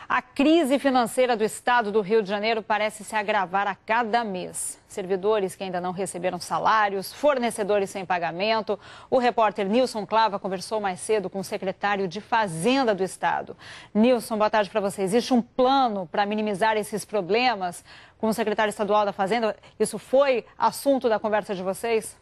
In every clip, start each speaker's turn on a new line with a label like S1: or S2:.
S1: A crise financeira do estado do Rio de Janeiro parece se agravar a cada mês. Servidores que ainda não receberam salários, fornecedores sem pagamento. O repórter Nilson Clava conversou mais cedo com o secretário de Fazenda do estado. Nilson, boa tarde para você. Existe um plano para minimizar esses problemas com o secretário estadual da Fazenda? Isso foi assunto da conversa de vocês?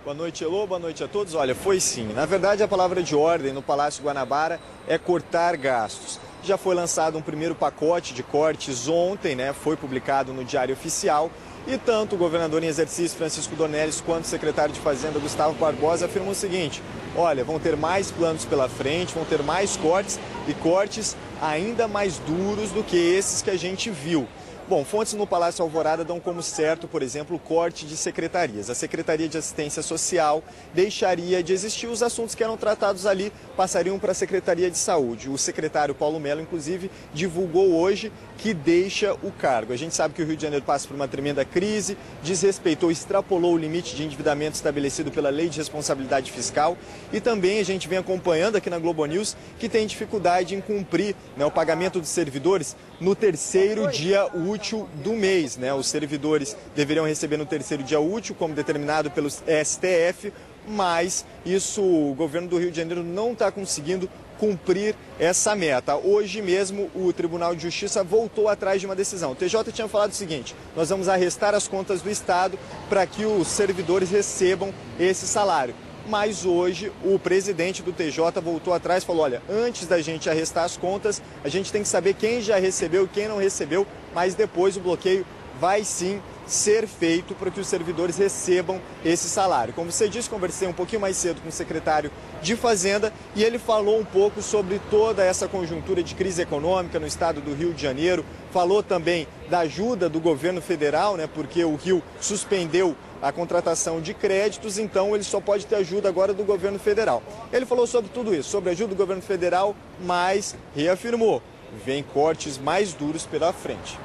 S2: Boa noite, Elô. Boa noite a todos. Olha, foi sim. Na verdade, a palavra de ordem no Palácio Guanabara é cortar gastos. Já foi lançado um primeiro pacote de cortes ontem, né? Foi publicado no Diário Oficial. E tanto o governador em exercício, Francisco Dornelles, quanto o secretário de Fazenda, Gustavo Barbosa, afirmam o seguinte: olha, vão ter mais planos pela frente, vão ter mais cortes e cortes ainda mais duros do que esses que a gente viu. Bom, fontes no Palácio Alvorada dão como certo, por exemplo, o corte de secretarias. A Secretaria de Assistência Social deixaria de existir, os assuntos que eram tratados ali passariam para a Secretaria de Saúde. O secretário Paulo Mello, inclusive, divulgou hoje que deixa o cargo. A gente sabe que o Rio de Janeiro passa por uma tremenda crise, desrespeitou, extrapolou o limite de endividamento estabelecido pela Lei de Responsabilidade Fiscal e também a gente vem acompanhando aqui na Globo News que tem dificuldade em cumprir, né, o pagamento dos servidores no terceiro dia útil do mês, né? Os servidores deveriam receber no terceiro dia útil, como determinado pelo STF, mas isso o governo do Rio de Janeiro não está conseguindo cumprir essa meta. Hoje mesmo o Tribunal de Justiça voltou atrás de uma decisão. O TJ tinha falado o seguinte: nós vamos arrestar as contas do Estado para que os servidores recebam esse salário. Mas hoje o presidente do TJ voltou atrás e falou: olha, antes da gente arrestar as contas, a gente tem que saber quem já recebeu e quem não recebeu, mas depois o bloqueio vai sim ser feito para que os servidores recebam esse salário. Como você disse, conversei um pouquinho mais cedo com o secretário de Fazenda e ele falou um pouco sobre toda essa conjuntura de crise econômica no estado do Rio de Janeiro, falou também da ajuda do governo federal, né, porque o Rio suspendeu a contratação de créditos, então ele só pode ter ajuda agora do governo federal. Ele falou sobre tudo isso, sobre a ajuda do governo federal, mas reafirmou: vem cortes mais duros pela frente.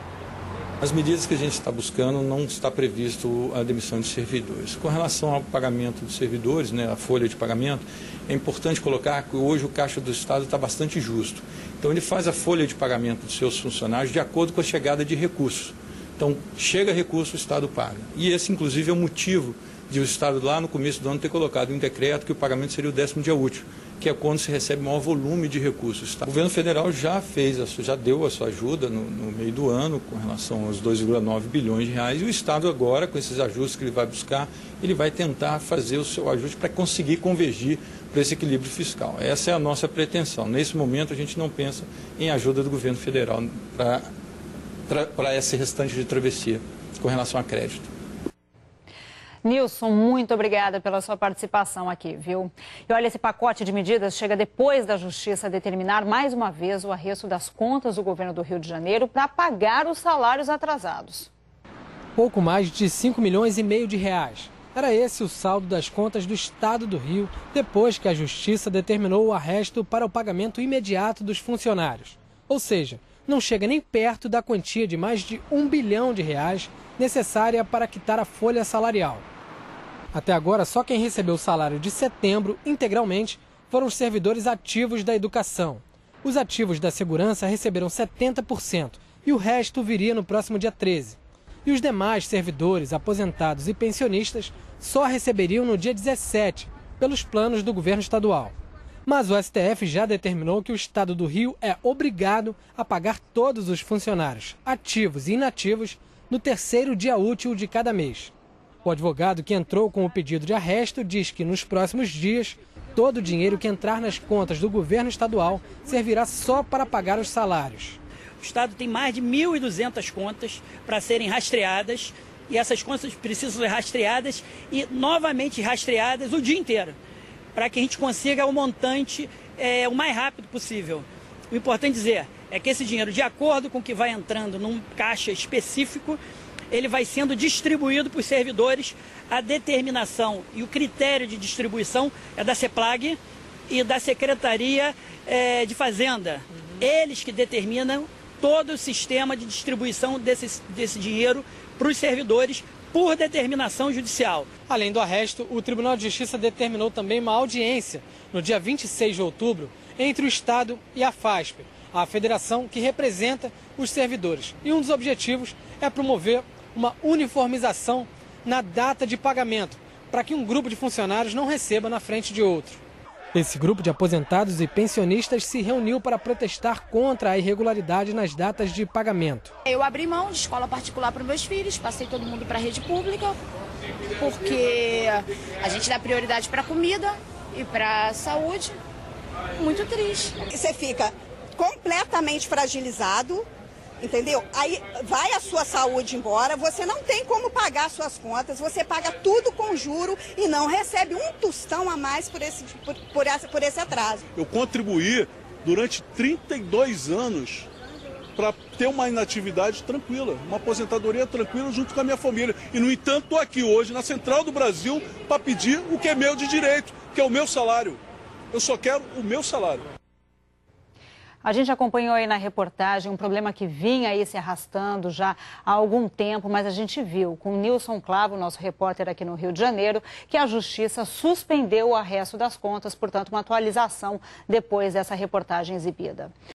S3: As medidas que a gente está buscando, não está previsto a demissão de servidores. Com relação ao pagamento dos servidores, né, a folha de pagamento, é importante colocar que hoje o Caixa do Estado está bastante justo. Então ele faz a folha de pagamento dos seus funcionários de acordo com a chegada de recursos. Então chega recurso, o Estado paga. E esse inclusive é o motivo de o Estado lá no começo do ano ter colocado em decreto que o pagamento seria o 10º dia útil, que é quando se recebe maior volume de recursos. O governo federal já deu a sua ajuda no meio do ano com relação aos 2,9 bilhões de reais, e o Estado agora, com esses ajustes que ele vai buscar, ele vai tentar fazer o seu ajuste para conseguir convergir para esse equilíbrio fiscal. Essa é a nossa pretensão. Nesse momento a gente não pensa em ajuda do governo federal para esse restante de travessia com relação a crédito.
S1: Nilson, muito obrigada pela sua participação aqui, viu? E olha, esse pacote de medidas chega depois da Justiça determinar mais uma vez o arresto das contas do governo do Rio de Janeiro para pagar os salários atrasados.
S4: Pouco mais de 5,5 milhões de reais. Era esse o saldo das contas do Estado do Rio depois que a Justiça determinou o arresto para o pagamento imediato dos funcionários. Ou seja, não chega nem perto da quantia de mais de R$1 bilhão necessária para quitar a folha salarial. Até agora, só quem recebeu o salário de setembro integralmente foram os servidores ativos da educação. Os ativos da segurança receberam 70% e o resto viria no próximo dia 13. E os demais servidores, aposentados e pensionistas só receberiam no dia 17, pelos planos do governo estadual. Mas o STF já determinou que o Estado do Rio é obrigado a pagar todos os funcionários, ativos e inativos, no terceiro dia útil de cada mês. O advogado que entrou com o pedido de arresto diz que nos próximos dias, todo o dinheiro que entrar nas contas do governo estadual servirá só para pagar os salários.
S5: O Estado tem mais de 1.200 contas para serem rastreadas e essas contas precisam ser rastreadas e novamente rastreadas o dia inteiro, para que a gente consiga o montante o mais rápido possível. O importante dizer é que esse dinheiro, de acordo com o que vai entrando num caixa específico, ele vai sendo distribuído para os servidores. A determinação e o critério de distribuição é da CEPLAG e da Secretaria de Fazenda. Eles que determinam todo o sistema de distribuição desse dinheiro para os servidores por determinação judicial.
S4: Além do arresto, o Tribunal de Justiça determinou também uma audiência no dia 26 de outubro entre o Estado e a FASP, a federação que representa os servidores. E um dos objetivos é promover uma uniformização na data de pagamento, para que um grupo de funcionários não receba na frente de outro. Esse grupo de aposentados e pensionistas se reuniu para protestar contra a irregularidade nas datas de pagamento.
S6: Eu abri mão de escola particular para os meus filhos, passei todo mundo para a rede pública, porque a gente dá prioridade para a comida e para a saúde. Muito triste.
S7: Você fica completamente fragilizado, entendeu? Aí vai a sua saúde embora, você não tem como pagar suas contas, você paga tudo com juro e não recebe um tostão a mais por esse atraso.
S8: Eu contribuí durante 32 anos para ter uma inatividade tranquila, uma aposentadoria tranquila junto com a minha família. E, no entanto, estou aqui hoje na Central do Brasil para pedir o que é meu de direito, que é o meu salário. Eu só quero o meu salário.
S1: A gente acompanhou aí na reportagem um problema que vinha aí se arrastando já há algum tempo, mas a gente viu com o Nilson Clavo, nosso repórter aqui no Rio de Janeiro, que a Justiça suspendeu o arresto das contas, portanto, uma atualização depois dessa reportagem exibida.